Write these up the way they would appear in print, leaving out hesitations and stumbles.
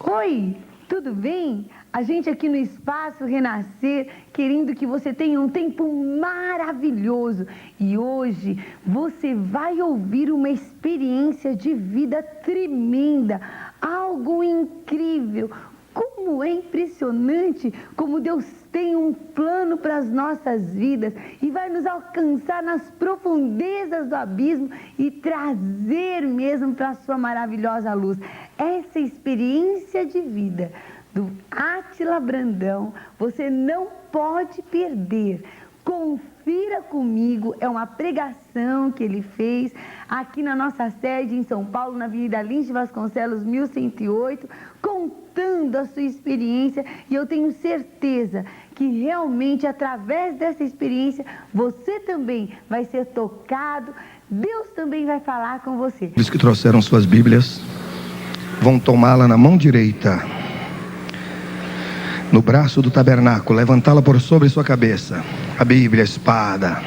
Oi, tudo bem? A gente aqui no Espaço Renascer, querendo que você tenha um tempo maravilhoso. E hoje você vai ouvir uma experiência de vida tremenda, algo incrível. Como é impressionante como Deus tem um plano para as nossas vidas e vai nos alcançar nas profundezas do abismo e trazer mesmo para a sua maravilhosa luz. Essa experiência de vida do Átila Brandão, você não pode perder. Confira comigo, é uma pregação que ele fez aqui na nossa sede em São Paulo, na Avenida Lins de Vasconcelos, 1108, contando a sua experiência, e eu tenho certeza que realmente através dessa experiência você também vai ser tocado, Deus também vai falar com você. Os que trouxeram suas Bíblias vão tomá-la na mão direita, no braço do tabernáculo, levantá-la por sobre sua cabeça, a Bíblia, a espada,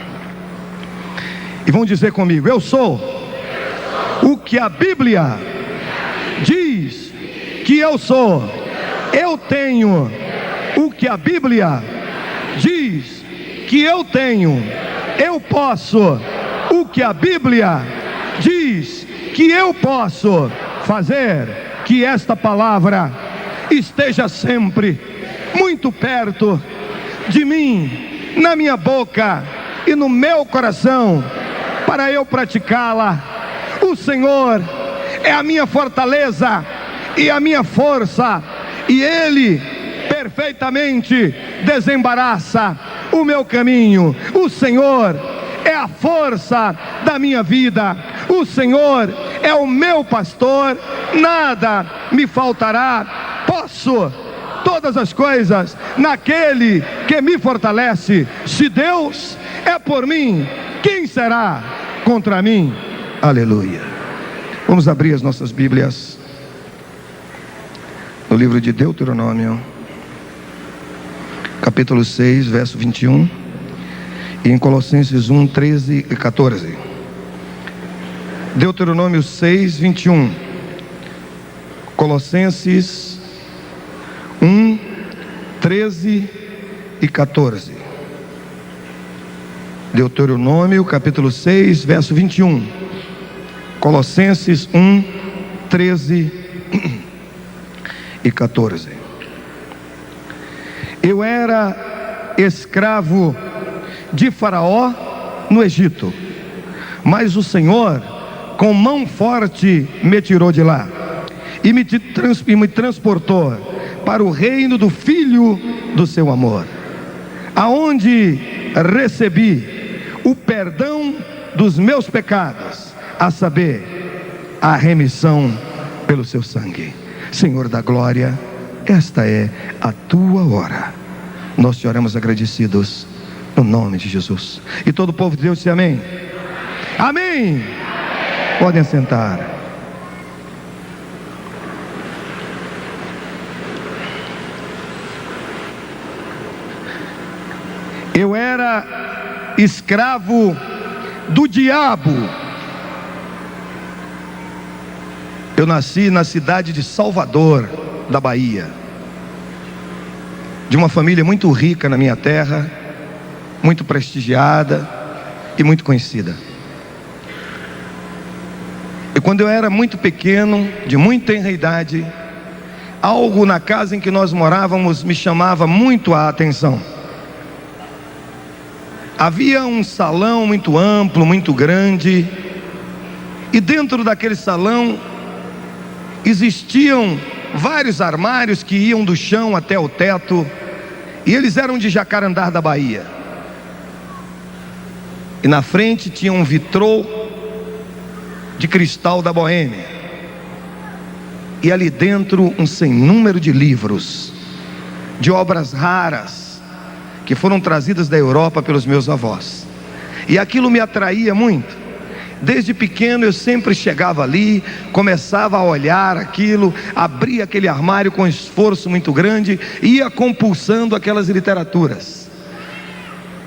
e vão dizer comigo: eu sou o que a Bíblia diz que eu sou. Eu tenho o que a Bíblia diz que eu tenho. Eu posso o que a Bíblia diz que eu posso fazer. Que esta palavra esteja sempre muito perto de mim, na minha boca e no meu coração, para eu praticá-la. O Senhor é a minha fortaleza e a minha força, e Ele perfeitamente desembaraça o meu caminho. O Senhor é a força da minha vida. O Senhor é o meu pastor, nada me faltará. Posso todas as coisas naquele que me fortalece. Se Deus é por mim, quem será contra mim? Aleluia. Vamos abrir as nossas Bíblias no livro de Deuteronômio, capítulo 6, verso 21, e em Colossenses 1, 13 e 14. Deuteronômio 6, 21, Colossenses 1, 13 e 14. Deuteronômio capítulo 6, verso 21, Colossenses 1, 13 e 14. Eu era escravo de Faraó no Egito, mas o Senhor com mão forte me tirou de lá e me transportou para o reino do Filho do seu amor, aonde recebi o perdão dos meus pecados, a saber, a remissão pelo seu sangue. Senhor da glória, esta é a tua hora. Nós te oramos agradecidos no nome de Jesus. E todo o povo de Deus diz amém. Amém. Podem sentar. Eu era escravo do diabo. Eu nasci na cidade de Salvador, da Bahia, de uma família muito rica na minha terra, muito prestigiada e muito conhecida. E quando eu era muito pequeno, de muito tenra idade, algo na casa em que nós morávamos me chamava muito a atenção. Havia um salão muito amplo, muito grande, e dentro daquele salão existiam vários armários que iam do chão até o teto, e eles eram de Jacarandá da Bahia. E na frente tinha um vitrô de cristal da Boêmia, e ali dentro um sem número de livros, de obras raras, que foram trazidas da Europa pelos meus avós. E aquilo me atraía muito. Desde pequeno eu sempre chegava ali, começava a olhar aquilo, abria aquele armário com esforço muito grande, ia compulsando aquelas literaturas.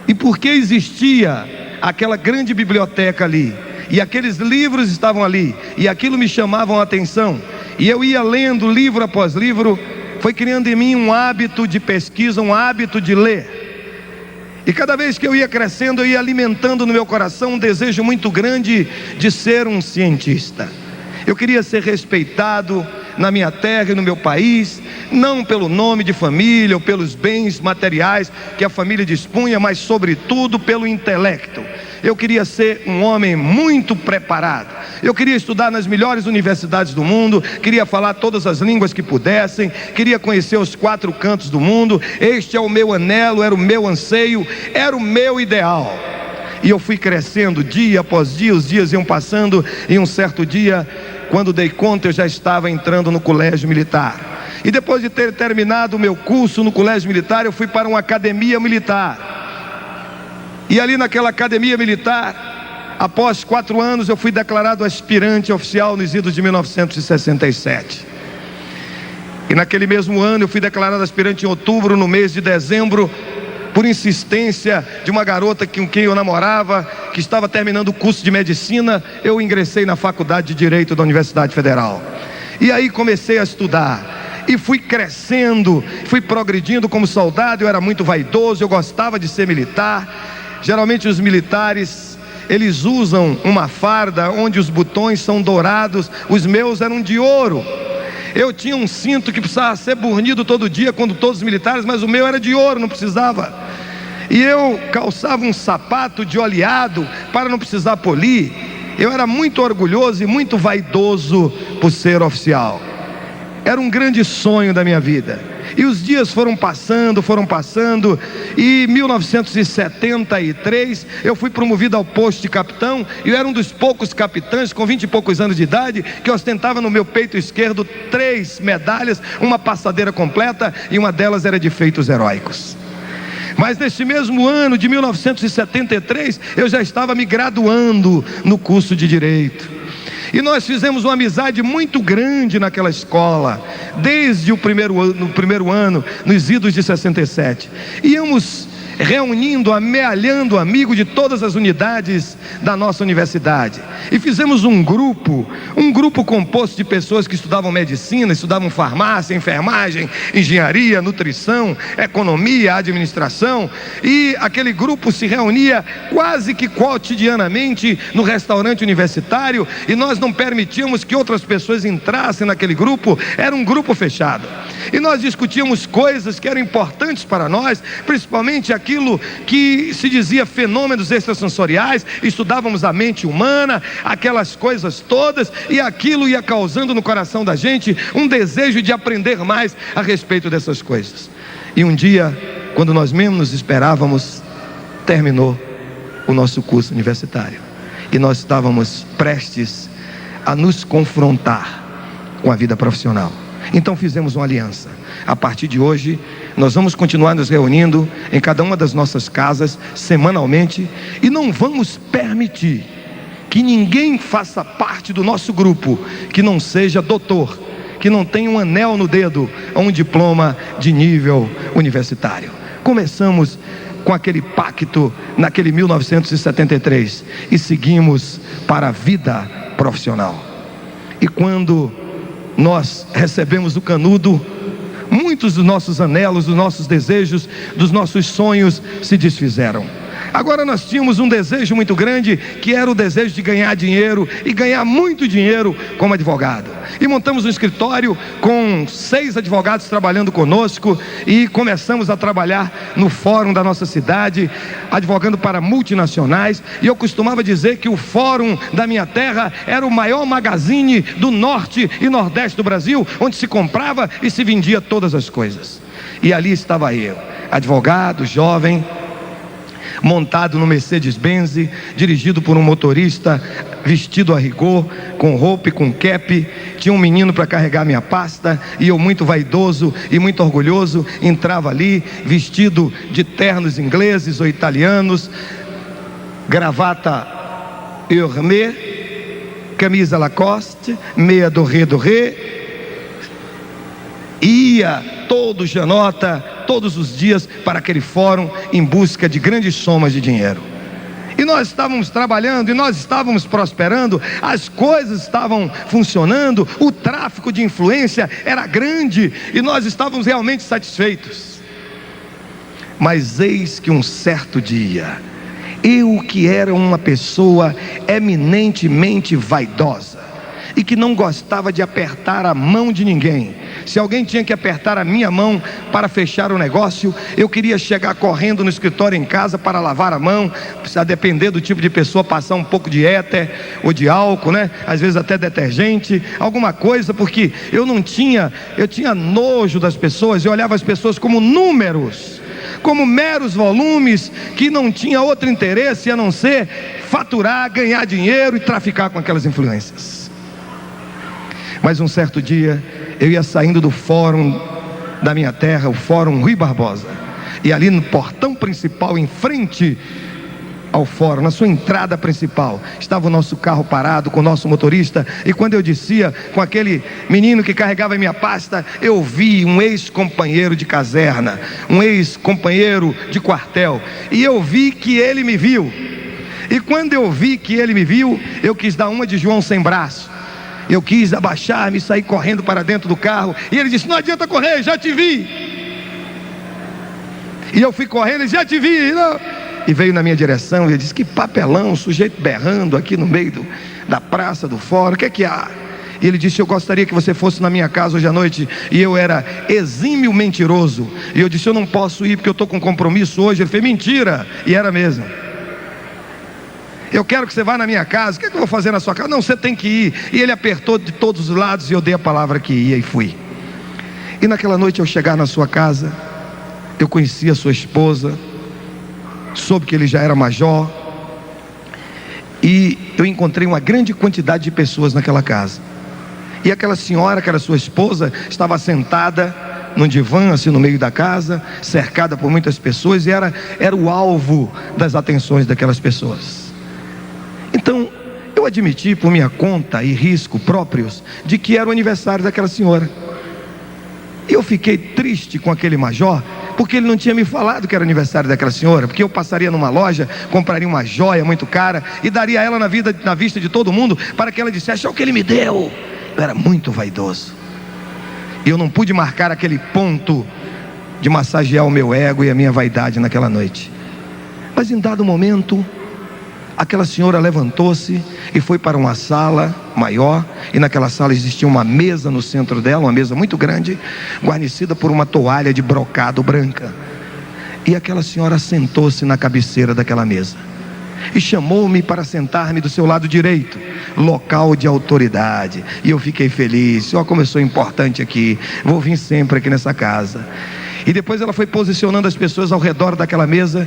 E porque existia aquela grande biblioteca ali, e aqueles livros estavam ali, e aquilo me chamavam a atenção, E eu ia lendo livro após livro, foi criando em mim um hábito de pesquisa, um hábito de ler. E cada vez que eu ia crescendo, eu ia alimentando no meu coração um desejo muito grande de ser um cientista. Eu queria ser respeitado na minha terra e no meu país, não pelo nome de família ou pelos bens materiais que a família dispunha, mas sobretudo pelo intelecto. Eu queria ser um homem muito preparado. Eu queria estudar nas melhores universidades do mundo, queria falar todas as línguas que pudessem, queria conhecer os 4 cantos do mundo. Este é o meu anelo, era o meu anseio, era o meu ideal. E eu fui crescendo dia após dia, os dias iam passando, e um certo dia, quando dei conta, eu já estava entrando no colégio militar. E depois de ter terminado o meu curso no colégio militar, eu fui para uma academia militar. E ali naquela academia militar, após 4 anos, eu fui declarado aspirante oficial nos idos de 1967. E naquele mesmo ano, eu fui declarado aspirante em outubro. No mês de dezembro, por insistência de uma garota com quem eu namorava, que estava terminando o curso de medicina, eu ingressei na faculdade de Direito da Universidade Federal. E aí comecei a estudar. E fui crescendo, fui progredindo como soldado. Eu era muito vaidoso, eu gostava de ser militar. Geralmente os militares, eles usam uma farda onde os botões são dourados. Os meus eram de ouro. Eu tinha um cinto que precisava ser burnido todo dia, quando todos os militares, mas o meu era de ouro, não precisava. E eu calçava um sapato de oleado para não precisar polir. Eu era muito orgulhoso e muito vaidoso por ser oficial. Era um grande sonho da minha vida. E os dias foram passando, e em 1973 eu fui promovido ao posto de capitão. E eu era um dos poucos capitães com 20 e poucos anos de idade que ostentava no meu peito esquerdo 3 medalhas, uma passadeira completa, e uma delas era de feitos heróicos. Mas neste mesmo ano de 1973 eu já estava me graduando no curso de Direito. E nós fizemos uma amizade muito grande naquela escola, desde no primeiro ano, nos idos de 67. Íamos reunindo, amealhando amigos de todas as unidades da nossa universidade. E fizemos um grupo composto de pessoas que estudavam medicina, estudavam farmácia, enfermagem, engenharia, nutrição, economia, administração. E aquele grupo se reunia quase que cotidianamente no restaurante universitário, e nós não permitíamos que outras pessoas entrassem naquele grupo. Era um grupo fechado. E nós discutíamos coisas que eram importantes para nós, principalmente aquilo que se dizia fenômenos extrasensoriais. Estudávamos a mente humana, aquelas coisas todas, e aquilo ia causando no coração da gente um desejo de aprender mais a respeito dessas coisas. E um dia, quando nós menos esperávamos, terminou o nosso curso universitário, e nós estávamos prestes a nos confrontar com a vida profissional. Então fizemos uma aliança. A partir de hoje, nós vamos continuar nos reunindo em cada uma das nossas casas semanalmente, e não vamos permitir que ninguém faça parte do nosso grupo que não seja doutor, que não tenha um anel no dedo ou um diploma de nível universitário. Começamos com aquele pacto naquele 1973 e seguimos para a vida profissional. E quando nós recebemos o canudo, muitos dos nossos anelos, dos nossos desejos, dos nossos sonhos se desfizeram. Agora nós tínhamos um desejo muito grande, que era o desejo de ganhar dinheiro, e ganhar muito dinheiro como advogado. E montamos um escritório com 6 advogados trabalhando conosco, e começamos a trabalhar no fórum da nossa cidade, advogando para multinacionais. E eu costumava dizer que o fórum da minha terra era o maior magazine do norte e nordeste do Brasil, onde se comprava e se vendia todas as coisas. E ali estava eu, advogado, jovem, montado no Mercedes-Benz, dirigido por um motorista vestido a rigor, com roupa e com cap. Tinha um menino para carregar minha pasta, e eu, muito vaidoso e muito orgulhoso, entrava ali vestido de ternos ingleses ou italianos, gravata Hermès, camisa Lacoste, meia Doré, ia todo janota, todos os dias, para aquele fórum em busca de grandes somas de dinheiro. e nós estávamos trabalhando, e nós estávamos prosperando, as coisas estavam funcionando, o tráfico de influência era grande, e nós estávamos realmente satisfeitos. Mas eis que um certo dia, eu que era uma pessoa eminentemente vaidosa, e que não gostava de apertar a mão de ninguém, se alguém tinha que apertar a minha mão para fechar o negócio, eu queria chegar correndo no escritório em casa para lavar a mão, a depender do tipo de pessoa, passar um pouco de éter ou de álcool, né? Às vezes até detergente, alguma coisa, porque eu tinha nojo das pessoas, eu olhava as pessoas como números, como meros volumes, que não tinha outro interesse a não ser faturar, ganhar dinheiro e traficar com aquelas influências. Mas um certo dia, eu ia saindo do fórum da minha terra, o Fórum Rui Barbosa, e ali no portão principal, em frente ao fórum, na sua entrada principal, estava o nosso carro parado com o nosso motorista, e quando eu descia com aquele menino que carregava a minha pasta, eu vi um ex-companheiro de caserna, um ex-companheiro de quartel, e eu vi que ele me viu, e quando eu vi que ele me viu, eu quis dar uma de João sem braço. Eu quis abaixar-me e sair correndo para dentro do carro. E ele disse: não adianta correr, já te vi. E eu fui correndo e já te vi. Não. E veio na minha direção e ele disse: que papelão, sujeito berrando aqui no meio da praça do fórum, o que é que há? E ele disse: eu gostaria que você fosse na minha casa hoje à noite. E eu era exímio mentiroso. E eu disse: eu não posso ir porque eu estou com compromisso hoje. Ele fez: mentira. E era mesmo. Eu quero que você vá na minha casa. O que é que eu vou fazer na sua casa? Não, você tem que ir. E ele apertou de todos os lados e eu dei a palavra que ia e fui. E naquela noite, ao chegar na sua casa, eu conheci a sua esposa, soube que ele já era major, e eu encontrei uma grande quantidade de pessoas naquela casa. E aquela senhora, que era sua esposa, estava sentada num divã assim no meio da casa, cercada por muitas pessoas, e era o alvo das atenções daquelas pessoas. Então, eu admiti por minha conta e risco próprios de que era o aniversário daquela senhora. E eu fiquei triste com aquele major, porque ele não tinha me falado que era aniversário daquela senhora, porque eu passaria numa loja, compraria uma joia muito cara e daria ela na vista de todo mundo, para que ela dissesse: olha o que ele me deu. Eu era muito vaidoso, e eu não pude marcar aquele ponto de massagear o meu ego e a minha vaidade naquela noite. Mas em dado momento, aquela senhora levantou-se e foi para uma sala maior, e naquela sala existia uma mesa no centro dela, uma mesa muito grande, guarnecida por uma toalha de brocado branca. E aquela senhora sentou-se na cabeceira daquela mesa e chamou-me para sentar-me do seu lado direito, local de autoridade. E eu fiquei feliz: ó, como eu sou importante aqui, vou vir sempre aqui nessa casa. E depois ela foi posicionando as pessoas ao redor daquela mesa,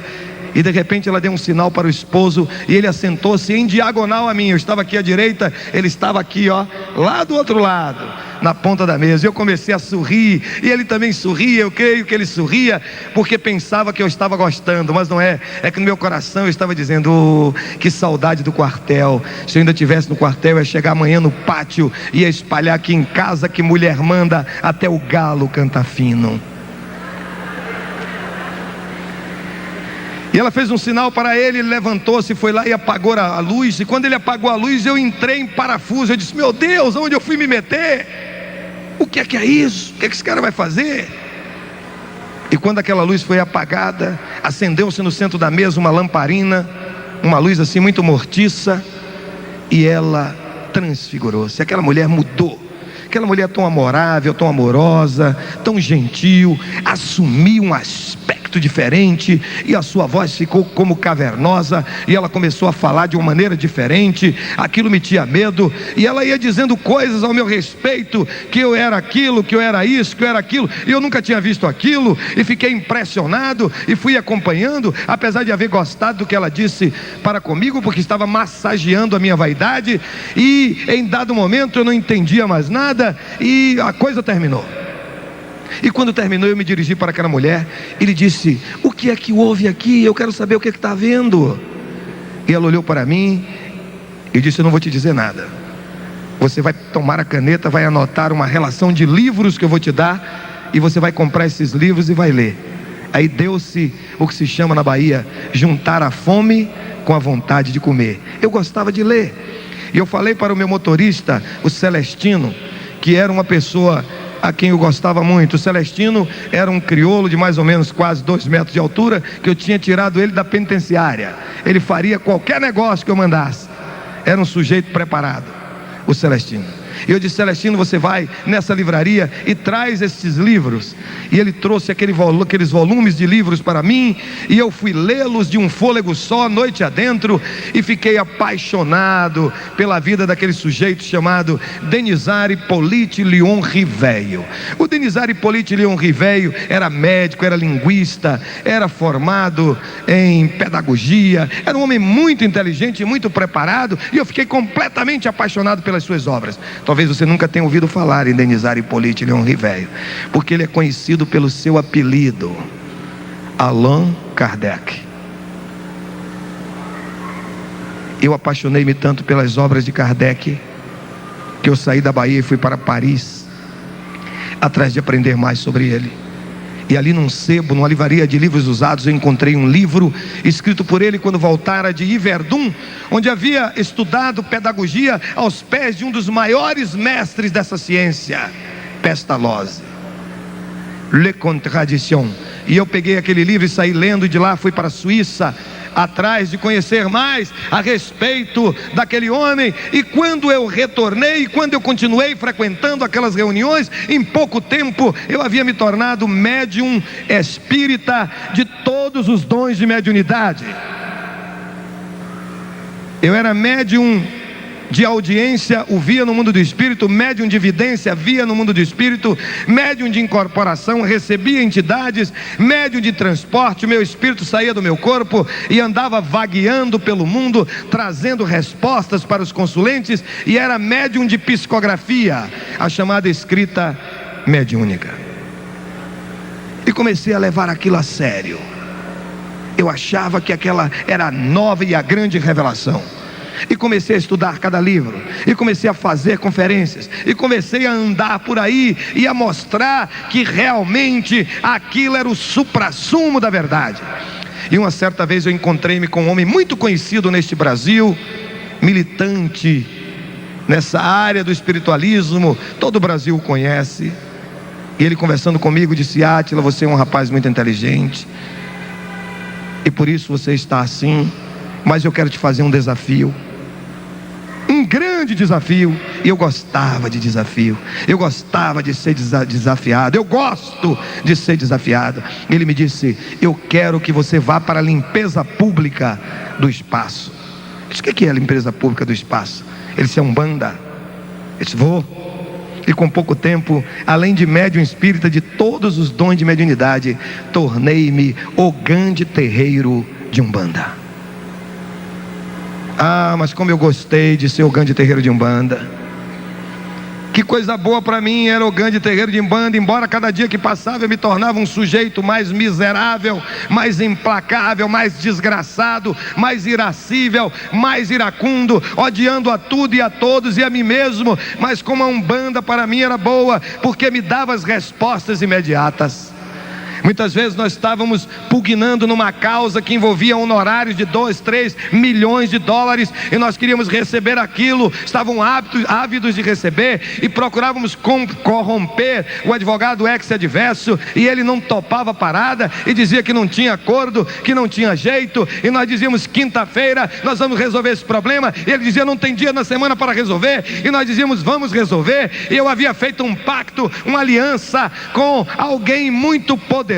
e de repente ela deu um sinal para o esposo, e ele assentou-se em diagonal a mim. Eu estava aqui à direita, ele estava aqui, ó, lá do outro lado, na ponta da mesa. Eu comecei a sorrir, e ele também sorria. Eu creio que ele sorria porque pensava que eu estava gostando, mas não é. É que no meu coração eu estava dizendo: oh, que saudade do quartel. Se eu ainda estivesse no quartel, eu ia chegar amanhã no pátio, ia espalhar aqui em casa que mulher manda, até o galo canta fino. E ela fez um sinal para ele, ele levantou-se, foi lá e apagou a luz. E quando ele apagou a luz, eu entrei em parafuso. Eu disse: meu Deus, onde eu fui me meter? O que é isso? O que esse cara vai fazer? E quando aquela luz foi apagada, acendeu-se no centro da mesa uma lamparina, uma luz assim muito mortiça, e ela transfigurou-se. Aquela mulher mudou. Aquela mulher tão amorável, tão amorosa, tão gentil, assumiu um aspecto diferente, e a sua voz ficou como cavernosa, e ela começou a falar de uma maneira diferente. Aquilo me tinha medo, e ela ia dizendo coisas ao meu respeito, que eu era aquilo, que eu era isso, que eu era aquilo, e eu nunca tinha visto aquilo, e fiquei impressionado, e fui acompanhando, apesar de haver gostado do que ela disse para comigo, porque estava massageando a minha vaidade. E em dado momento eu não entendia mais nada, e a coisa terminou. E quando terminou, eu me dirigi para aquela mulher e lhe disse: o que é que houve aqui? Eu quero saber o que é que está havendo. E ela olhou para mim e disse: eu não vou te dizer nada. Você vai tomar a caneta, vai anotar uma relação de livros que eu vou te dar, e você vai comprar esses livros e vai ler. Aí deu-se o que se chama na Bahia juntar a fome com a vontade de comer. Eu gostava de ler. E eu falei para o meu motorista, o Celestino, que era uma pessoa a quem eu gostava muito. O Celestino era um crioulo de mais ou menos quase 2 metros de altura, que eu tinha tirado ele da penitenciária. Ele faria qualquer negócio que eu mandasse. Era um sujeito preparado, o Celestino. E eu disse: Celestino, você vai nessa livraria e traz esses livros. E ele trouxe aqueles volumes de livros para mim, e eu fui lê-los de um fôlego só, noite adentro, e fiquei apaixonado pela vida daquele sujeito chamado Denizar Hippolyte Léon Riveio. O Denizar Hippolyte Léon Riveio era médico, era linguista, era formado em pedagogia, era um homem muito inteligente e muito preparado, e eu fiquei completamente apaixonado pelas suas obras. Talvez você nunca tenha ouvido falar em Denizar Hippolyte Léon Riveio, porque ele é conhecido pelo seu apelido, Allan Kardec. Eu apaixonei-me tanto pelas obras de Kardec, que eu saí da Bahia e fui para Paris, atrás de aprender mais sobre ele. E ali num sebo, numa livraria de livros usados, eu encontrei um livro escrito por ele quando voltara de Yverdun, onde havia estudado pedagogia aos pés de um dos maiores mestres dessa ciência, Pestalozzi, Le Contradiction. E eu peguei aquele livro e saí lendo, e de lá fui para a Suíça, atrás de conhecer mais a respeito daquele homem. E quando eu retornei, quando eu continuei frequentando aquelas reuniões, em pouco tempo eu havia me tornado médium espírita de todos os dons de mediunidade. Eu era médium de audiência, o via no mundo do espírito, médium de vidência, via no mundo do espírito, médium de incorporação, recebia entidades, médium de transporte. Meu espírito saía do meu corpo e andava vagueando pelo mundo, trazendo respostas para os consulentes, e era médium de psicografia, a chamada escrita mediúnica. E comecei a levar aquilo a sério. Eu achava que aquela era a nova e a grande revelação. E comecei a estudar cada livro, e comecei a fazer conferências, e comecei a andar por aí e a mostrar que realmente aquilo era o suprassumo da verdade. E uma certa vez eu encontrei-me com um homem muito conhecido neste Brasil, militante nessa área do espiritualismo, todo o Brasil o conhece. E ele, conversando comigo, disse: Átila, você é um rapaz muito inteligente, e por isso você está assim, mas eu quero te fazer um desafio, um grande desafio. E eu gostava de desafio, eu gostava de ser desafiado, eu gosto de ser desafiado. Ele me disse: eu quero que você vá para a limpeza pública do espaço. Eu disse: o que é a limpeza pública do espaço? Ele disse: é Umbanda. Eu disse: vou. E com pouco tempo, além de médium espírita de todos os dons de mediunidade, tornei-me o grande terreiro de Umbanda. Ah, mas como eu gostei de ser o grande terreiro de Umbanda. Que coisa boa para mim era o grande terreiro de Umbanda. Embora cada dia que passava eu me tornava um sujeito mais miserável, mais implacável, mais desgraçado, mais irascível, mais iracundo, odiando a tudo e a todos e a mim mesmo. Mas como a Umbanda para mim era boa, porque me dava as respostas imediatas. Muitas vezes nós estávamos pugnando numa causa que envolvia honorários de 2, 3 milhões de dólares, e nós queríamos receber aquilo, estavam ávidos de receber, e procurávamos corromper o advogado ex-adverso, e ele não topava a parada, e dizia que não tinha acordo, que não tinha jeito, e nós dizíamos: quinta-feira nós vamos resolver esse problema, e ele dizia: não tem dia na semana para resolver, e nós dizíamos: vamos resolver. E eu havia feito um pacto, uma aliança com alguém muito poderoso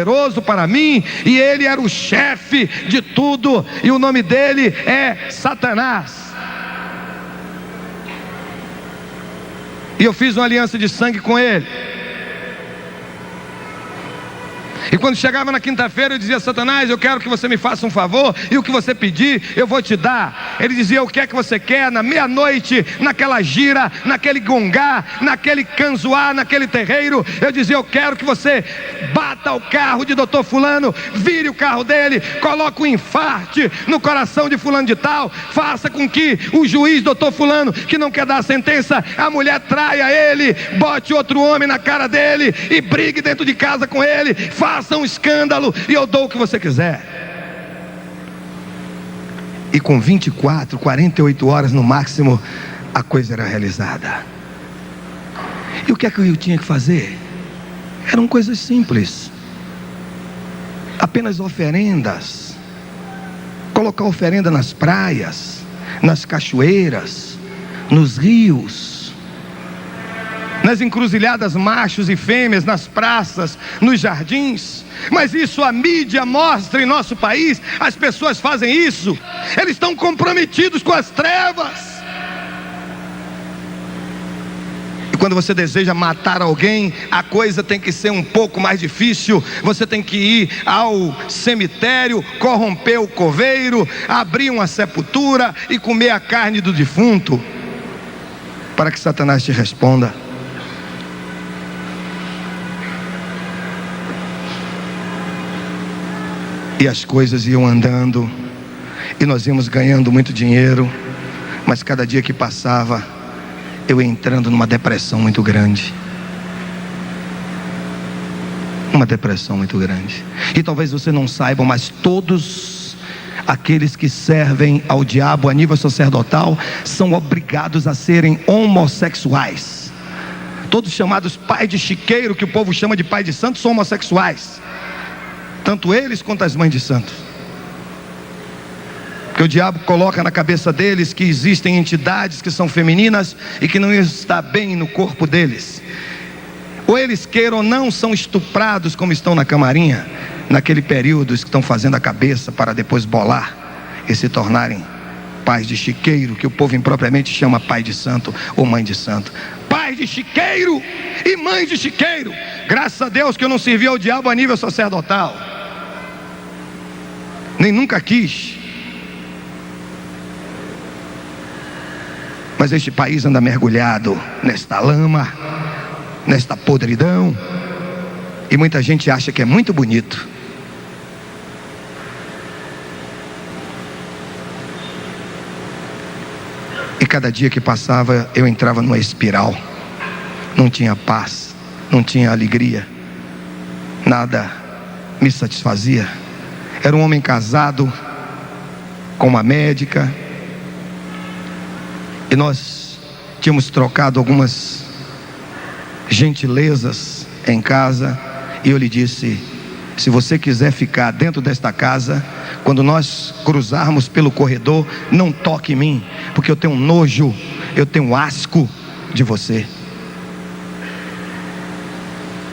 para mim, e ele era o chefe de tudo, e o nome dele é Satanás. E eu fiz uma aliança de sangue com ele. E quando chegava na quinta-feira eu dizia: Satanás, eu quero que você me faça um favor, e o que você pedir eu vou te dar. Ele dizia: o que é que você quer? Na meia-noite, naquela gira, naquele gongá, naquele canzoá, naquele terreiro. Eu dizia: eu quero que você bata o carro de doutor fulano, vire o carro dele, coloque um infarte no coração de fulano de tal, faça com que o juiz, doutor fulano, que não quer dar a sentença, a mulher traia ele, bote outro homem na cara dele e brigue dentro de casa com ele, faça um escândalo e eu dou o que você quiser. E com 24, 48 horas no máximo, a coisa era realizada. E o que é que eu tinha que fazer? Eram coisas simples. Apenas oferendas. Colocar oferenda nas praias, nas cachoeiras, nos rios, nas encruzilhadas machos e fêmeas, nas praças, nos jardins. Mas isso a mídia mostra em nosso país. As pessoas fazem isso. Eles estão comprometidos com as trevas. E quando você deseja matar alguém, a coisa tem que ser um pouco mais difícil. Você tem que ir ao cemitério, corromper o coveiro, abrir uma sepultura e comer a carne do defunto, para que Satanás te responda. E as coisas iam andando, e nós íamos ganhando muito dinheiro, mas cada dia que passava, eu ia entrando numa depressão muito grande. Uma depressão muito grande. E talvez você não saiba, mas todos aqueles que servem ao diabo a nível sacerdotal são obrigados a serem homossexuais. Todos chamados pai de chiqueiro, que o povo chama de pai de santo, são homossexuais. Tanto eles quanto as mães de santos. Porque o diabo coloca na cabeça deles que existem entidades que são femininas e que não está bem no corpo deles. Ou eles queiram ou não, são estuprados como estão na camarinha, naquele período que estão fazendo a cabeça para depois bolar e se tornarem pais de chiqueiro, que o povo impropriamente chama pai de santo ou mãe de santo. Pai de chiqueiro e mãe de chiqueiro. Graças a Deus que eu não servi ao diabo a nível sacerdotal, nem nunca quis. Mas este país anda mergulhado nesta lama, nesta podridão, e muita gente acha que é muito bonito. E cada dia que passava eu entrava numa espiral. Não tinha paz, não tinha alegria, nada me satisfazia. Era um homem casado com uma médica, e nós tínhamos trocado algumas gentilezas em casa, e eu lhe disse: se você quiser ficar dentro desta casa, quando nós cruzarmos pelo corredor, não toque em mim, porque eu tenho nojo, eu tenho asco de você.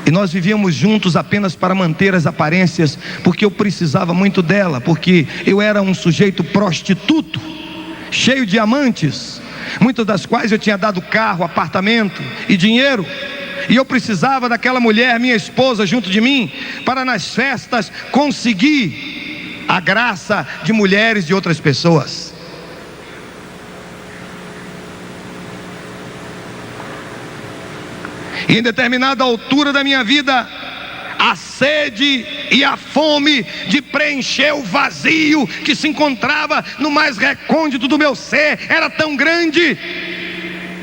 E nós vivíamos juntos apenas para manter as aparências, porque eu precisava muito dela, porque eu era um sujeito prostituto, cheio de amantes, muitas das quais eu tinha dado carro, apartamento e dinheiro. E eu precisava daquela mulher, minha esposa, junto de mim, para nas festas conseguir a graça de mulheres de outras pessoas. E em determinada altura da minha vida, a sede e a fome de preencher o vazio que se encontrava no mais recôndito do meu ser era tão grande,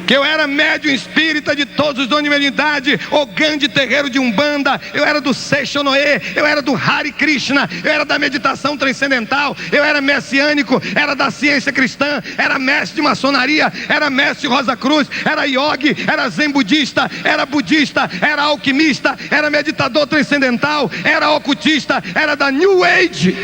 que eu era médium espírita de todos os dons de mediunidade, ogã de terreiro de Umbanda, eu era do Seixonoê, eu era do Hare Krishna, eu era da meditação transcendental, eu era messiânico, era da ciência cristã, era mestre de maçonaria, era mestre de Rosa Cruz, era yogi, era zen budista, era alquimista, era meditador transcendental, era ocultista, era da New Age.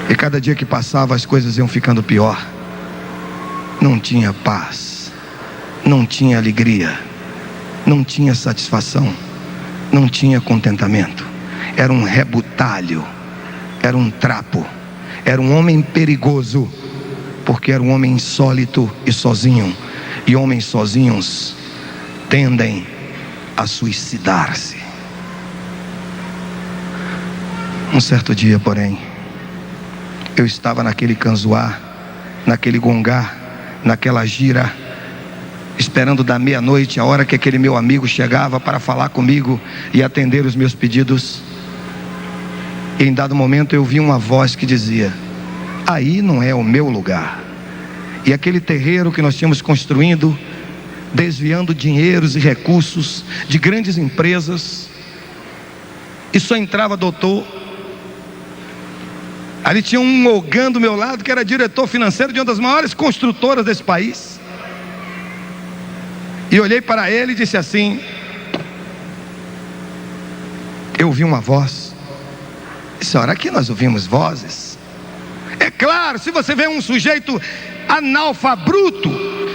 E cada dia que passava as coisas iam ficando pior. Não tinha paz, não tinha alegria, não tinha satisfação, não tinha contentamento. Era um rebutalho, era um trapo, era um homem perigoso, porque era um homem insólito e sozinho. E homens sozinhos tendem a suicidar-se. Um certo dia, porém, eu estava naquele canzoar, naquele gongá, naquela gira, esperando da meia-noite, a hora que aquele meu amigo chegava para falar comigo e atender os meus pedidos. E em dado momento eu vi uma voz que dizia: aí não é o meu lugar. E aquele terreiro que nós tínhamos construindo, desviando dinheiros e recursos de grandes empresas, e só entrava doutor. Ali tinha um mogão do meu lado que era diretor financeiro de uma das maiores construtoras desse país. E olhei para ele e disse assim: eu ouvi uma voz. Senhora, aqui nós ouvimos vozes. É claro, se você vê um sujeito analfabruto,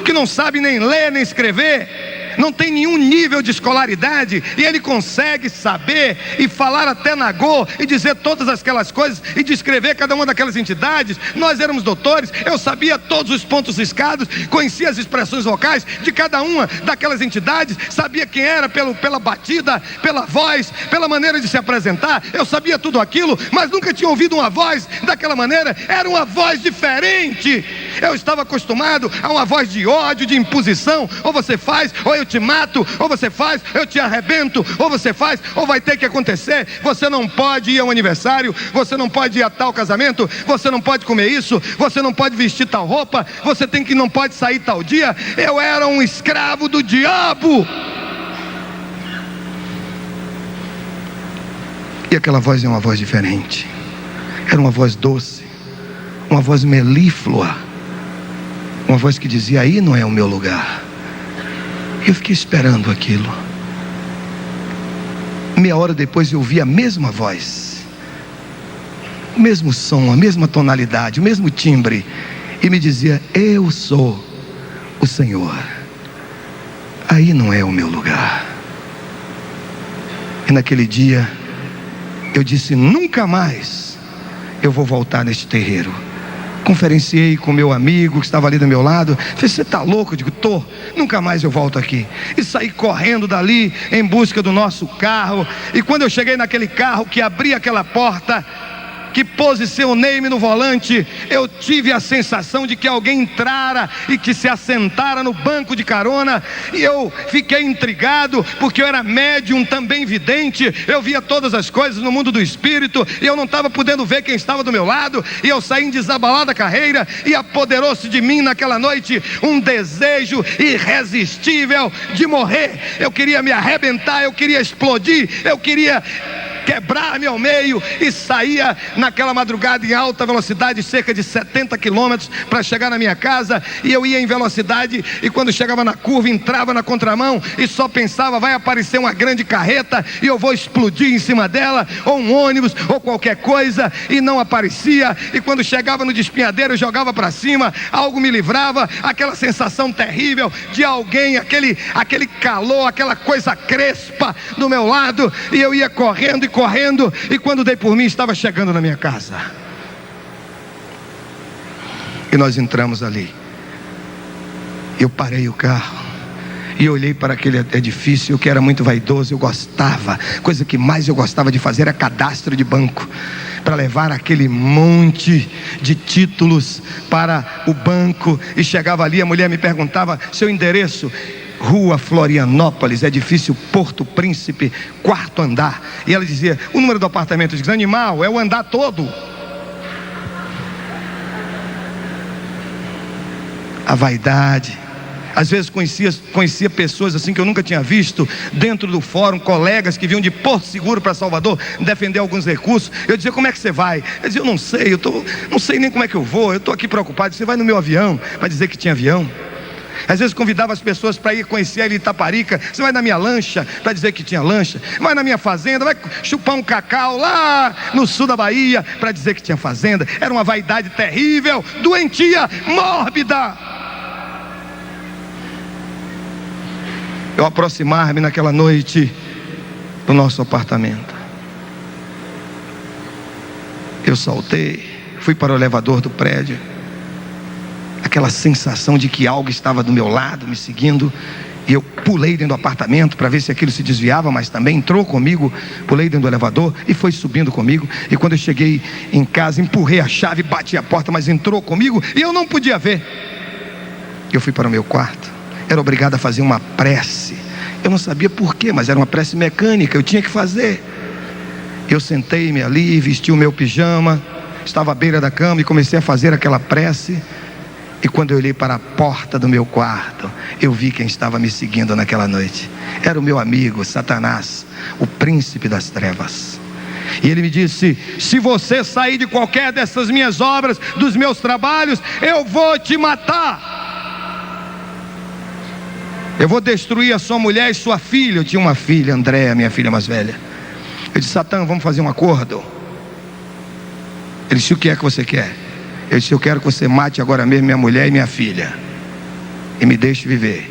que não sabe nem ler nem escrever, não tem nenhum nível de escolaridade, e ele consegue saber e falar até nagô e dizer todas aquelas coisas e descrever cada uma daquelas entidades. Nós éramos doutores, eu sabia todos os pontos riscados, conhecia as expressões vocais de cada uma daquelas entidades, sabia quem era pela batida, pela voz, pela maneira de se apresentar. Eu sabia tudo aquilo, mas nunca tinha ouvido uma voz daquela maneira. Era uma voz diferente. Eu estava acostumado a uma voz de ódio, de imposição: ou você faz, ou eu te mato, ou você faz, eu te arrebento, ou você faz, ou vai ter que acontecer. Você não pode ir a um aniversário, você não pode ir a tal casamento, você não pode comer isso, você não pode vestir tal roupa, você não pode sair tal dia. Eu era um escravo do diabo. E aquela voz é uma voz diferente. Era uma voz doce, uma voz melíflua, uma voz que dizia: aí não é o meu lugar. Eu fiquei esperando aquilo. Meia hora depois eu ouvi a mesma voz, o mesmo som, a mesma tonalidade, o mesmo timbre, e me dizia: eu sou o Senhor, aí não é o meu lugar. E naquele dia eu disse: nunca mais eu vou voltar neste terreiro. Conferenciei com meu amigo que estava ali do meu lado. Falei: você está louco? Eu digo: tô, nunca mais eu volto aqui. E saí correndo dali em busca do nosso carro. E quando eu cheguei naquele carro, que abri aquela porta, que posicionei-me no volante, eu tive a sensação de que alguém entrara e que se assentara no banco de carona. E eu fiquei intrigado, porque eu era médium, também vidente. Eu via todas as coisas no mundo do espírito, e eu não estava podendo ver quem estava do meu lado. E eu saí em desabalada carreira, e apoderou-se de mim naquela noite um desejo irresistível de morrer. Eu queria me arrebentar, eu queria explodir, eu queria quebrar-me ao meio, e saía naquela madrugada em alta velocidade, cerca de 70 quilômetros, para chegar na minha casa. E eu ia em velocidade, e quando chegava na curva, entrava na contramão, e só pensava: vai aparecer uma grande carreta e eu vou explodir em cima dela, ou um ônibus, ou qualquer coisa. E não aparecia. E quando chegava no despenhadeiro, eu jogava para cima, algo me livrava, aquela sensação terrível de alguém, aquele calor, aquela coisa crespa do meu lado. E eu ia correndo, e quando dei por mim, estava chegando na minha casa. E nós entramos ali. Eu parei o carro e olhei para aquele edifício, que era muito vaidoso. Eu gostava, coisa que mais eu gostava de fazer era cadastro de banco, para levar aquele monte de títulos para o banco. E chegava ali, a mulher me perguntava: seu endereço? Rua Florianópolis, edifício Porto Príncipe, 4º andar. E ela dizia: o número do apartamento? Eu disse: animal, é o andar todo. A vaidade. Às vezes conhecia pessoas assim que eu nunca tinha visto dentro do fórum, colegas que vinham de Porto Seguro para Salvador defender alguns recursos. Eu dizia: como é que você vai? Eu dizia: eu não sei, não sei nem como é que eu vou, eu estou aqui preocupado. Você vai no meu avião? Para dizer que tinha avião. Às vezes convidava as pessoas para ir conhecer ali Itaparica: você vai na minha lancha? Para dizer que tinha lancha. Vai na minha fazenda? Vai chupar um cacau lá no sul da Bahia? Para dizer que tinha fazenda. Era uma vaidade terrível, doentia, mórbida. Eu aproximar-me naquela noite do nosso apartamento. Eu saltei, fui para o elevador do prédio. Aquela sensação de que algo estava do meu lado, me seguindo. E eu pulei dentro do apartamento para ver se aquilo se desviava, mas também entrou comigo. Pulei dentro do elevador e foi subindo comigo. E quando eu cheguei em casa, empurrei a chave, bati a porta, mas entrou comigo e eu não podia ver. Eu fui para o meu quarto. Era obrigado a fazer uma prece. Eu não sabia porquê, mas era uma prece mecânica, eu tinha que fazer. Eu sentei-me ali, vesti o meu pijama, estava à beira da cama e comecei a fazer aquela prece. E quando eu olhei para a porta do meu quarto, eu vi quem estava me seguindo naquela noite. Era o meu amigo Satanás, o príncipe das trevas. E ele me disse: se você sair de qualquer dessas minhas obras, dos meus trabalhos, eu vou te matar. Eu vou destruir a sua mulher e sua filha. Eu tinha uma filha, Andréa, minha filha mais velha. Eu disse: Satã, vamos fazer um acordo. Ele disse: o que é que você quer? Eu disse: eu quero que você mate agora mesmo minha mulher e minha filha e me deixe viver.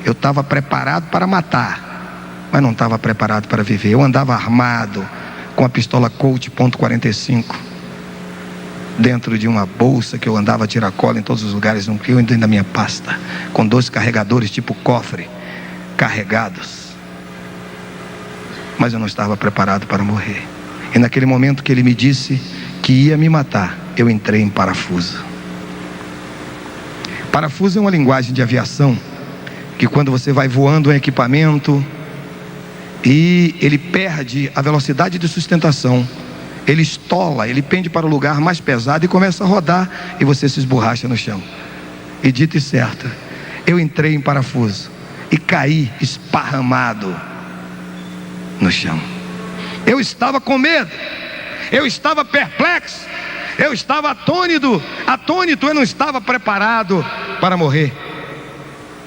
Eu estava preparado para matar, mas não estava preparado para viver. Eu andava armado com a pistola Colt .45 dentro de uma bolsa que eu andava a tiracola em todos os lugares, dentro da minha pasta, com 2 carregadores tipo cofre, carregados. Mas eu não estava preparado para morrer. E naquele momento que ele me disse que ia me matar, eu entrei em parafuso. Parafuso é uma linguagem de aviação, que quando você vai voando um equipamento e ele perde a velocidade de sustentação, ele estola, ele pende para o lugar mais pesado e começa a rodar, e você se esborracha no chão. E dito e certo, eu entrei em parafuso e caí esparramado no chão. Eu estava com medo, eu estava perplexo, eu estava atônito, eu não estava preparado para morrer.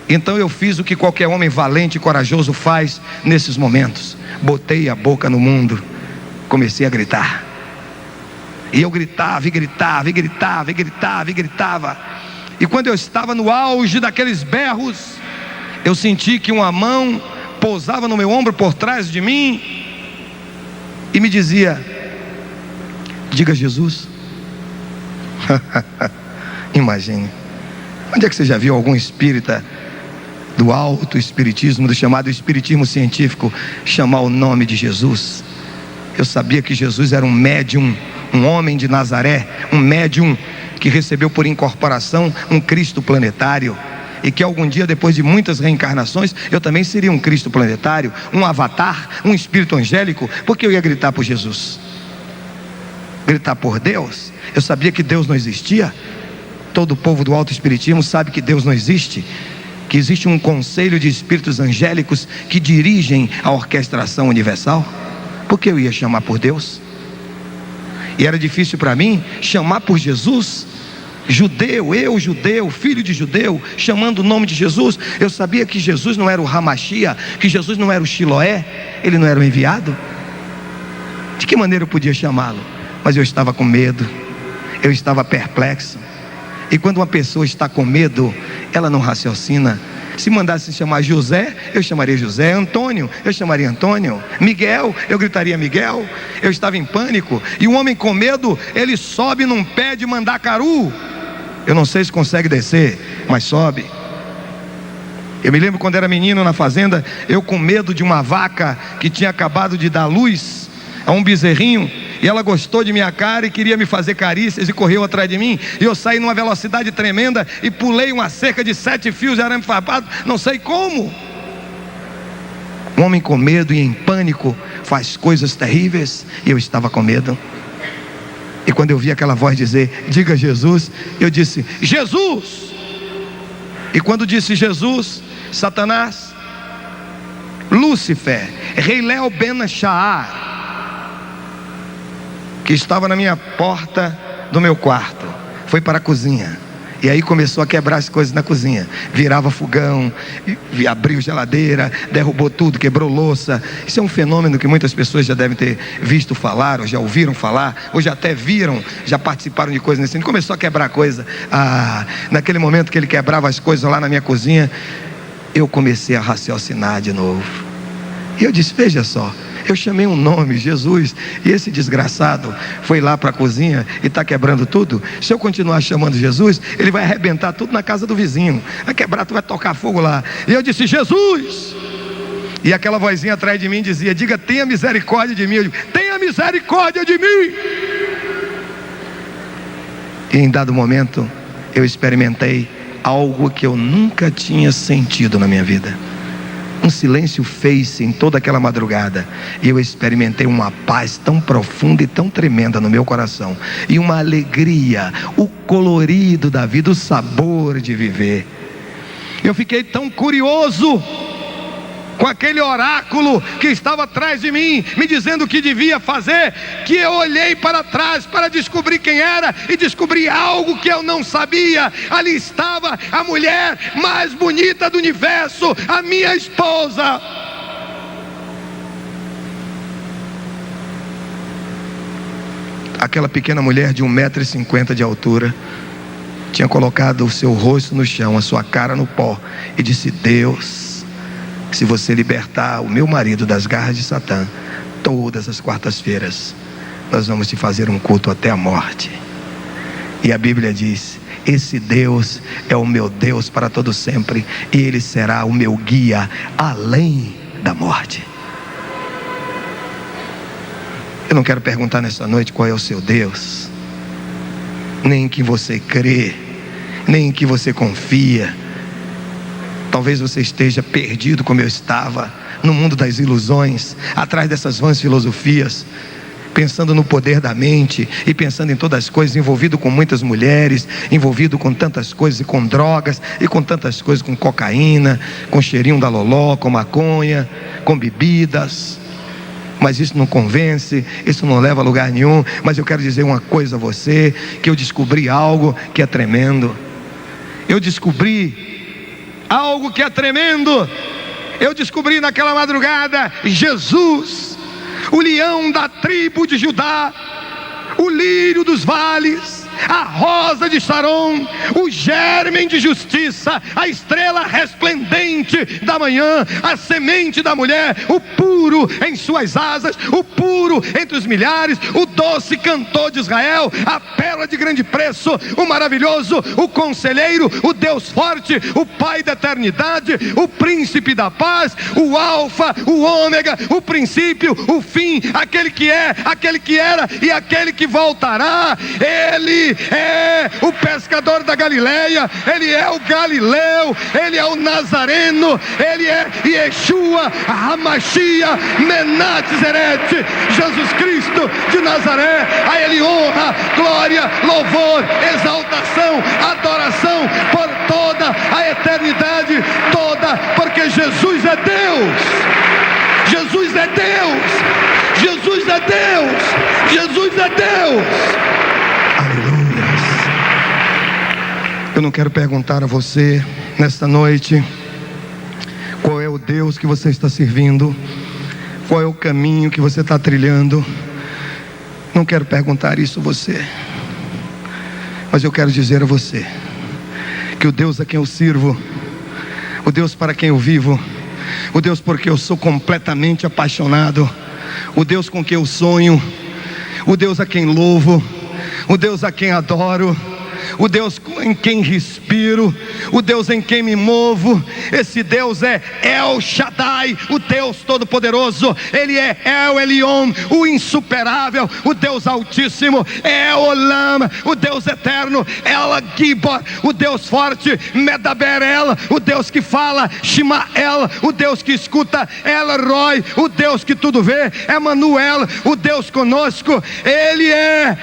Então eu fiz o que qualquer homem valente e corajoso faz nesses momentos: botei a boca no mundo, comecei a gritar. E eu gritava, e gritava, e gritava, e gritava, e gritava. E quando eu estava no auge daqueles berros, eu senti que uma mão pousava no meu ombro por trás de mim e me dizia: diga Jesus. Imagine, onde é que você já viu algum espírita do alto espiritismo, do chamado espiritismo científico, chamar o nome de Jesus? Eu sabia que Jesus era um médium, um homem de Nazaré, um médium que recebeu por incorporação um Cristo planetário, e que algum dia, depois de muitas reencarnações, eu também seria um Cristo planetário, um avatar, um espírito angélico, porque eu ia gritar por Jesus, gritar por Deus. Eu sabia que Deus não existia. Todo o povo do alto espiritismo sabe que Deus não existe, que existe um conselho de espíritos angélicos que dirigem a orquestração universal. Por que eu ia chamar por Deus? E era difícil para mim chamar por Jesus. Judeu, eu judeu, filho de judeu, chamando o nome de Jesus. Eu sabia que Jesus não era o Hamashia, que Jesus não era o Shiloé, ele não era o enviado. De que maneira eu podia chamá-lo? Mas eu estava com medo, eu estava perplexo. E quando uma pessoa está com medo, ela não raciocina. Se mandasse chamar José, eu chamaria José. Antônio, eu chamaria Antônio. Miguel, eu gritaria Miguel. Eu estava em pânico. E um homem com medo, ele sobe num pé de mandacaru. Eu não sei se consegue descer, mas sobe. Eu me lembro quando era menino na fazenda, eu com medo de uma vaca que tinha acabado de dar luz a um bezerrinho, e ela gostou de minha cara e queria me fazer carícias e correu atrás de mim, e eu saí numa velocidade tremenda e pulei uma cerca de 7 fios de arame farpado, não sei como. Um homem com medo e em pânico faz coisas terríveis, e eu estava com medo. E quando eu vi aquela voz dizer: diga Jesus, eu disse: Jesus. E quando disse Jesus, Satanás, Lúcifer, Reilel Ben Shaar, que estava na minha porta do meu quarto, foi para a cozinha. E aí começou a quebrar as coisas na cozinha. Virava fogão, abriu geladeira, derrubou tudo, quebrou louça. Isso é um fenômeno que muitas pessoas já devem ter visto falar, ou já ouviram falar, ou já até viram, já participaram de coisas nesse sentido. Começou a quebrar coisa. Naquele momento que ele quebrava as coisas lá na minha cozinha, eu comecei a raciocinar de novo. E eu disse: veja só, Eu chamei um nome, Jesus, e esse desgraçado foi lá para a cozinha e está quebrando tudo. Se eu continuar chamando Jesus, ele vai arrebentar tudo na casa do vizinho, vai quebrar tudo, vai tocar fogo lá. E eu disse: Jesus! E aquela vozinha atrás de mim dizia: diga, tenha misericórdia de mim. Eu digo: tenha misericórdia de mim. E em dado momento eu experimentei algo que eu nunca tinha sentido na minha vida. Um silêncio fez-se em toda aquela madrugada, e eu experimentei uma paz tão profunda e tão tremenda no meu coração, e uma alegria, o colorido da vida, o sabor de viver. Eu fiquei tão curioso com aquele oráculo que estava atrás de mim, me dizendo o que devia fazer, que eu olhei para trás para descobrir quem era, e descobri algo que eu não sabia. Ali estava a mulher mais bonita do universo, a minha esposa. Aquela pequena mulher de 1,50 m de altura tinha colocado o seu rosto no chão, a sua cara no pó, e disse: Deus, se você libertar o meu marido das garras de Satã, todas as quartas-feiras nós vamos te fazer um culto até a morte. E a Bíblia diz: esse Deus é o meu Deus para todo sempre, e Ele será o meu guia além da morte. Eu não quero perguntar nessa noite qual é o seu Deus, nem em que você crê, nem em que você confia. Talvez você esteja perdido como eu estava, no mundo das ilusões, atrás dessas vãs filosofias, pensando no poder da mente e pensando em todas as coisas, envolvido com muitas mulheres, envolvido com tantas coisas e com drogas e com tantas coisas, com cocaína, com cheirinho da loló, com maconha, com bebidas. Mas isso não convence, isso não leva a lugar nenhum. Mas eu quero dizer uma coisa a você, que eu descobri algo que é tremendo. Eu descobri algo que é tremendo. Eu descobri naquela madrugada Jesus, o leão da tribo de Judá, o lírio dos vales, a rosa de Sharon, o germen de justiça, a estrela resplendente da manhã, a semente da mulher, o puro em suas asas, o puro entre os milhares, o doce cantor de Israel, a pérola de grande preço, o maravilhoso, o conselheiro, o Deus forte, o Pai da eternidade, o príncipe da paz, o alfa, o ômega, o princípio, o fim, aquele que é, aquele que era e aquele que voltará. Ele é o pescador da Galileia, Ele é o Galileu, Ele é o Nazareno, Ele é Yeshua, Hamashia, Menat Zerete, Jesus Cristo de Nazaré. A Ele honra, glória, louvor, exaltação, adoração por toda a eternidade toda, porque Jesus é Deus. Jesus é Deus. Jesus é Deus. Jesus é Deus. Aleluia. Eu não quero perguntar a você nesta noite qual é o Deus que você está servindo, qual é o caminho que você está trilhando. Não quero perguntar isso a você, mas eu quero dizer a você que o Deus a quem eu sirvo, o Deus para quem eu vivo, o Deus por quem eu sou completamente apaixonado, o Deus com quem eu sonho, o Deus a quem louvo, o Deus a quem adoro, o Deus em quem respiro, o Deus em quem me movo. Esse Deus é El Shaddai, o Deus Todo-Poderoso. Ele é El Elyon, o insuperável, o Deus Altíssimo. El Olam, o Deus eterno. El Gibor, o Deus forte. Medaber El, o Deus que fala. Shimael, o Deus que escuta. El Roi, o Deus que tudo vê. Emanuel, o Deus conosco. Ele é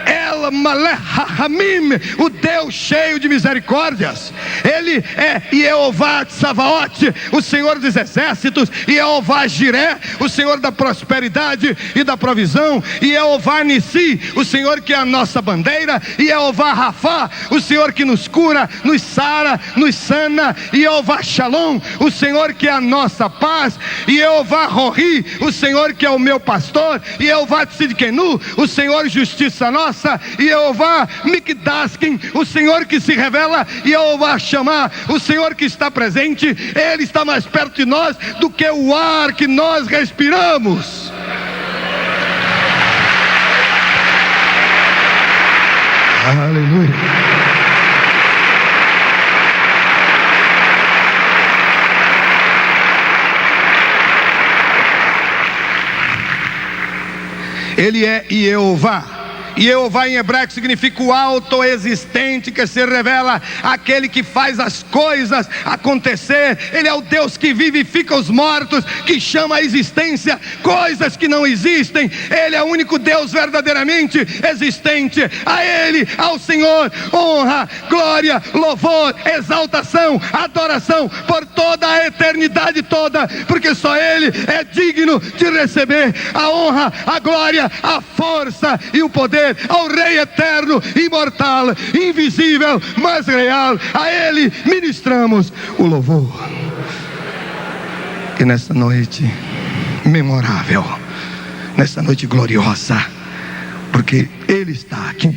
El Malech HaMim, o Deus cheio de misericórdias. Ele é Jeová Tsavaot, o Senhor dos exércitos. Jeová Jiré, o Senhor da prosperidade e da provisão. Jeová Nissi, o Senhor que é a nossa bandeira. Jeová Rafá, o Senhor que nos cura, nos sara, nos sana. Jeová Shalom, o Senhor que é a nossa paz. Jeová Rohi, o Senhor que é o meu pastor. Jeová Tzidkenu, o Senhor justiça nossa. Jeová Mikdaskin, o Senhor que se revela, Jeová Shammah, o Senhor que está presente. Ele está mais perto de nós do que o ar que nós respiramos. Aleluia. Ele é Jeová. Jeová em hebraico significa o autoexistente, que se revela, aquele que faz as coisas acontecer. Ele é o Deus que vivifica os mortos, que chama à existência coisas que não existem. Ele é o único Deus verdadeiramente existente. A Ele, ao Senhor, honra, glória, louvor, exaltação, adoração por toda a eternidade toda, porque só Ele é digno de receber a honra, a glória, a força e o poder. Ao Rei eterno, imortal, invisível, mas real, a Ele ministramos o louvor. E nesta noite memorável, nesta noite gloriosa, porque Ele está aqui,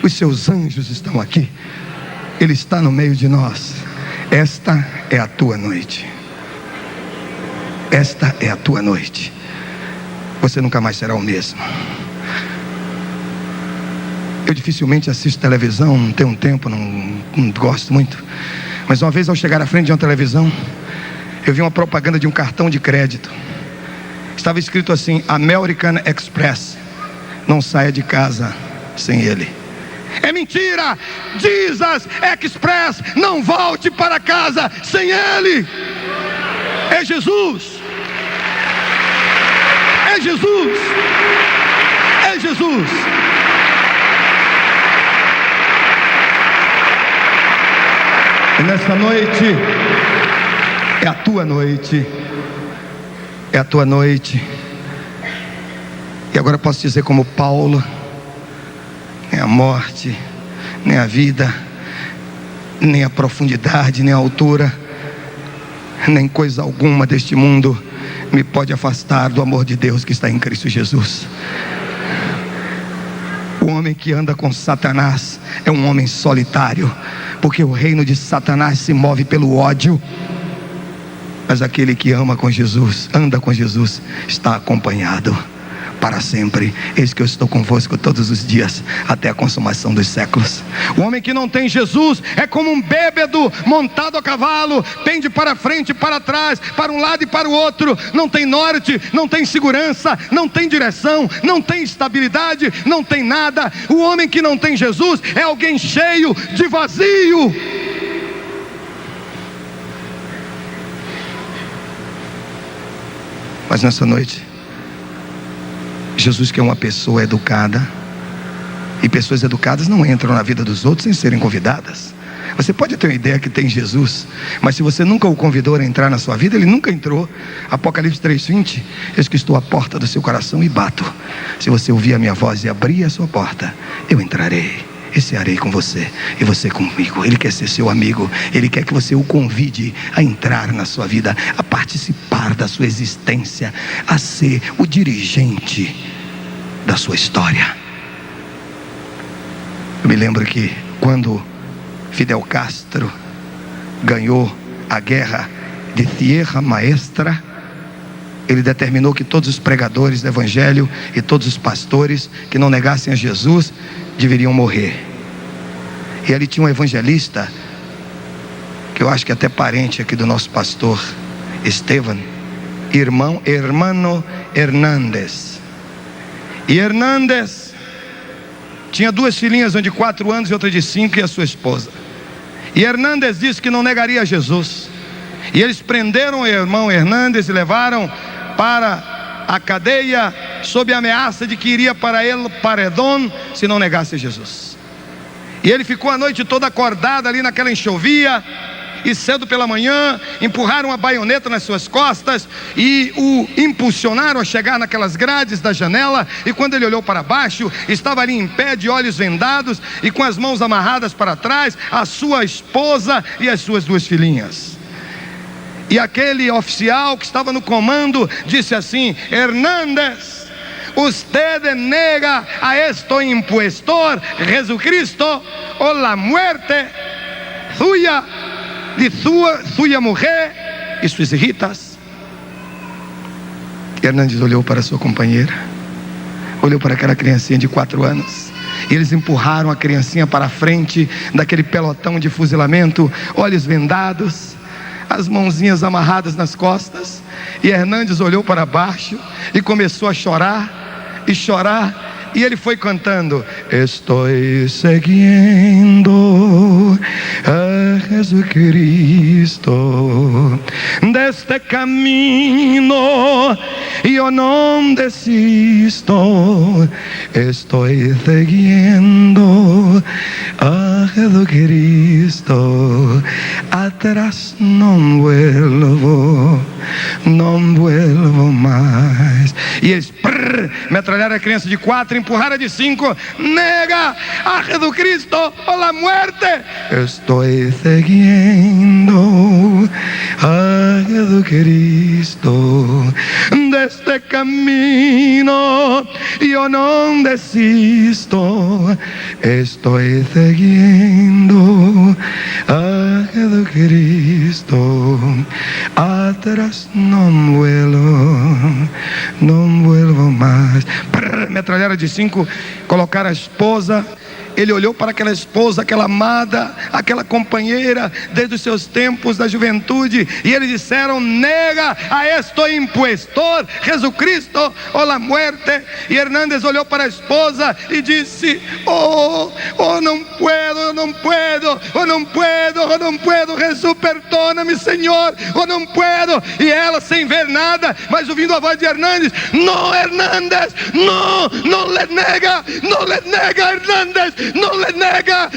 os seus anjos estão aqui, Ele está no meio de nós. Esta é a tua noite. Esta é a tua noite. Você nunca mais será o mesmo. Eu dificilmente assisto televisão, não tenho um tempo, não gosto muito. Mas uma vez ao chegar à frente de uma televisão, eu vi uma propaganda de um cartão de crédito. Estava escrito assim: American Express, não saia de casa sem ele. É mentira! Jesus Express, não volte para casa sem ele. É Jesus. É Jesus. É Jesus. E nesta noite é a tua noite. É a tua noite. E agora posso dizer como Paulo: nem a morte, nem a vida, nem a profundidade, nem a altura, nem coisa alguma deste mundo me pode afastar do amor de Deus que está em Cristo Jesus. O homem que anda com Satanás é um homem solitário, porque o reino de Satanás se move pelo ódio. Mas aquele que ama com Jesus, anda com Jesus, está acompanhado para sempre. Eis que eu estou convosco todos os dias, até a consumação dos séculos. O homem que não tem Jesus é como um bêbado montado a cavalo, pende para frente e para trás, para um lado e para o outro. Não tem norte, não tem segurança, não tem direção, não tem estabilidade, não tem nada. O homem que não tem Jesus é alguém cheio de vazio. Mas nessa noite, Jesus, que é uma pessoa educada, e pessoas educadas não entram na vida dos outros sem serem convidadas. Você pode ter uma ideia que tem Jesus, mas se você nunca o convidou a entrar na sua vida, ele nunca entrou. Apocalipse 3:20: eis que estou à porta do seu coração e bato. Se você ouvir a minha voz e abrir a sua porta, eu entrarei e cearei com você, e você comigo. Ele quer ser seu amigo. Ele quer que você o convide a entrar na sua vida, a participar da sua existência, a ser o dirigente da sua história. Eu me lembro que quando Fidel Castro ganhou a guerra de Sierra Maestra, ele determinou que todos os pregadores do evangelho e todos os pastores que não negassem a Jesus deveriam morrer. E ali tinha um evangelista, que eu acho que é até parente aqui do nosso pastor Estevam, Hermano Hernández. E Hernández tinha duas filhinhas, uma de 4 anos e outra de 5, e a sua esposa. E Hernández disse que não negaria Jesus. E eles prenderam o irmão Hernández e levaram para a cadeia, sob a ameaça de que iria para ele paredão se não negasse Jesus. E ele ficou a noite toda acordado ali naquela enxovia, e cedo pela manhã empurraram a baioneta nas suas costas e o impulsionaram a chegar naquelas grades da janela. E quando ele olhou para baixo, estava ali em pé, de olhos vendados e com as mãos amarradas para trás, a sua esposa e as suas 2 filhinhas. E aquele oficial que estava no comando disse assim: Hernández, usted nega a este impostor, Jesucristo, o la muerte suya, de sua mulher e suas hijitas. Hernandes olhou para sua companheira, olhou para aquela criancinha de 4 anos. E eles empurraram a criancinha para a frente daquele pelotão de fuzilamento, olhos vendados, as mãozinhas amarradas nas costas. E Hernandes olhou para baixo e começou a chorar e chorar. E ele foi cantando: estou seguindo a Jesucristo, deste caminho eu não desisto. Estou seguindo a Jesucristo, atrás não vuelvo mais. E eles metralharam a criança de 4, empurraram a de 5. Nega a Jesucristo ou la muerte. Estou seguindo a Jesucristo, deste caminho eu não desisto. Estou seguindo a Jesucristo, atrás não vuelvo mais. Metralharam de 5, colocaram a esposa. Ele olhou para aquela esposa, aquela amada, aquela companheira desde os seus tempos da juventude, e eles disseram: nega a este impostor, Jesucristo ou la muerte. E Hernandes olhou para a esposa e disse: não puedo, Jesus, perdona-me, Senhor, não puedo. E ela, sem ver nada, mas ouvindo a voz de Hernandes: não, Hernandes, não le nega, Hernandes, no le nega.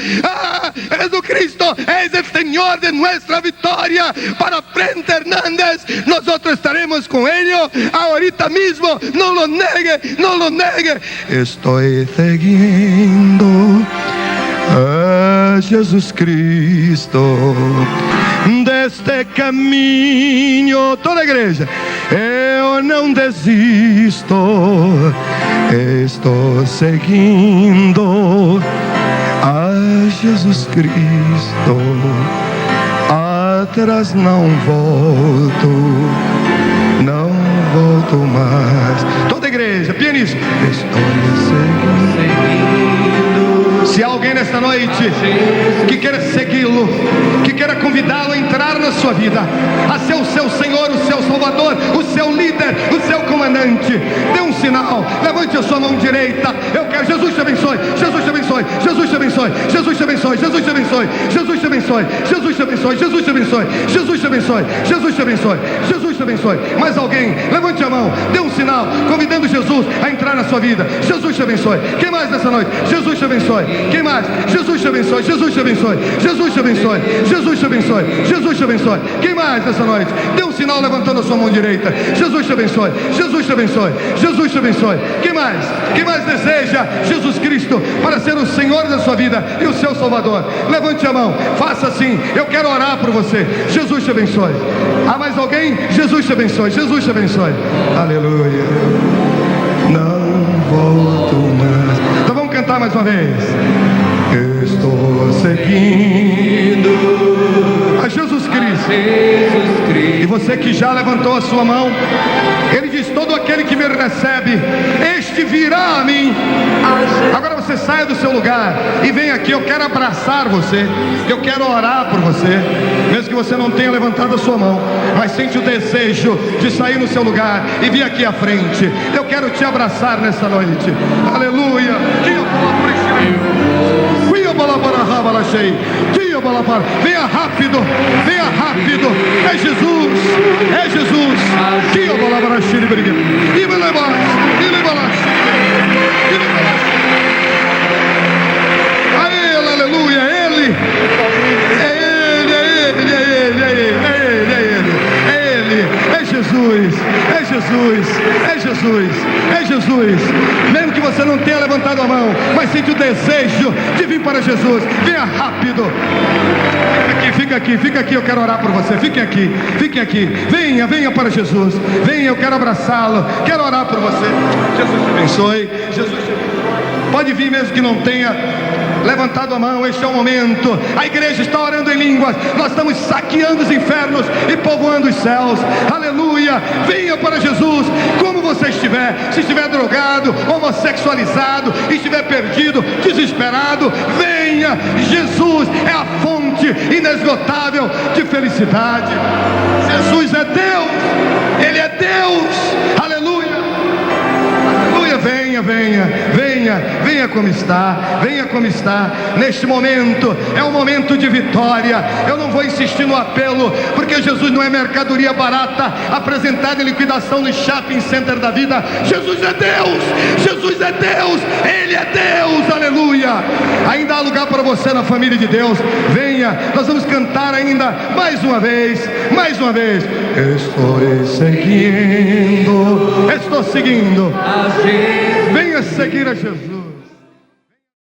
Jesucristo es el Señor de nuestra victoria. Para frente, Hernandes, nosotros estaremos con ellos ahorita mismo. No lo negue. Estoy seguindo a Jesus Cristo, deste caminho. Toda a igreja: eu não desisto. Estou seguindo a Jesus Cristo, atrás não volto mais. Toda a igreja, pianista: estou seguindo. Se há alguém nesta noite que queira segui-lo, que queira convidá-lo a entrar na sua vida, a ser o seu Senhor, o seu Salvador, o seu líder, o seu comandante, dê um sinal, levante a sua mão direita. Eu quero. Jesus te abençoe, Jesus te abençoe, Jesus te abençoe, Jesus te abençoe, Jesus te abençoe, Jesus te abençoe, Jesus te abençoe, Jesus te abençoe, Jesus te abençoe, Jesus te abençoe, Jesus te abençoe. Mais alguém? Levante a mão, dê um sinal, convidando Jesus a entrar na sua vida. Jesus te abençoe. Quem mais nessa noite? Jesus te abençoe. Quem mais? Jesus te abençoe, Jesus te abençoe, Jesus te abençoe, Jesus te abençoe, Jesus te abençoe. Quem mais nessa noite? Dê um sinal levantando a sua mão direita. Jesus te abençoe, Jesus te abençoe, Jesus te abençoe. Quem mais? Quem mais deseja Jesus Cristo para ser o Senhor da sua vida e o seu Salvador? Levante a mão, faça assim. Eu quero orar por você. Jesus te abençoe. Há mais alguém? Jesus te abençoe, Jesus te abençoe. Aleluia. Não volto mais. Então vamos cantar mais uma vez. Estou seguindo a Jesus Cristo. E você que já levantou a sua mão, ele diz: todo aquele que me recebe, este virá a mim. Agora você saia do seu lugar e vem aqui. Eu quero abraçar você, eu quero orar por você, mesmo que você não tenha levantado a sua mão, mas sente o desejo de sair no seu lugar e vir aqui à frente. Eu quero te abraçar nessa noite. Aleluia. Venha rápido, venha rápido. É Jesus, é Jesus. A Ele, aleluia, Ele. É Jesus, é Jesus, Jesus, é Jesus, é Jesus. Mesmo que você não tenha levantado a mão, mas sente o desejo de vir para Jesus, venha rápido. Fica aqui, eu quero orar por você. Fiquem aqui, venha para Jesus. Venha, eu quero abraçá-lo, quero orar por você. Jesus te abençoe, Jesus te abençoe. Pode vir mesmo que não tenha levantado a mão, este é o momento. A igreja está orando em línguas. Nós estamos saqueando os infernos e povoando os céus. Aleluia, venha para Jesus. Como você estiver, se estiver drogado, homossexualizado, estiver perdido, desesperado, venha. Jesus é a fonte inesgotável de felicidade. Jesus é Deus, Ele é Deus. Aleluia. Venha como está, neste momento, é um momento de vitória. Eu não vou insistir no apelo, porque Jesus não é mercadoria barata, apresentada em liquidação no shopping center da vida. Jesus é Deus, Ele é Deus, aleluia. Ainda há lugar para você na família de Deus, venha, nós vamos cantar ainda mais uma vez, estou seguindo, venha seguir a Jesus.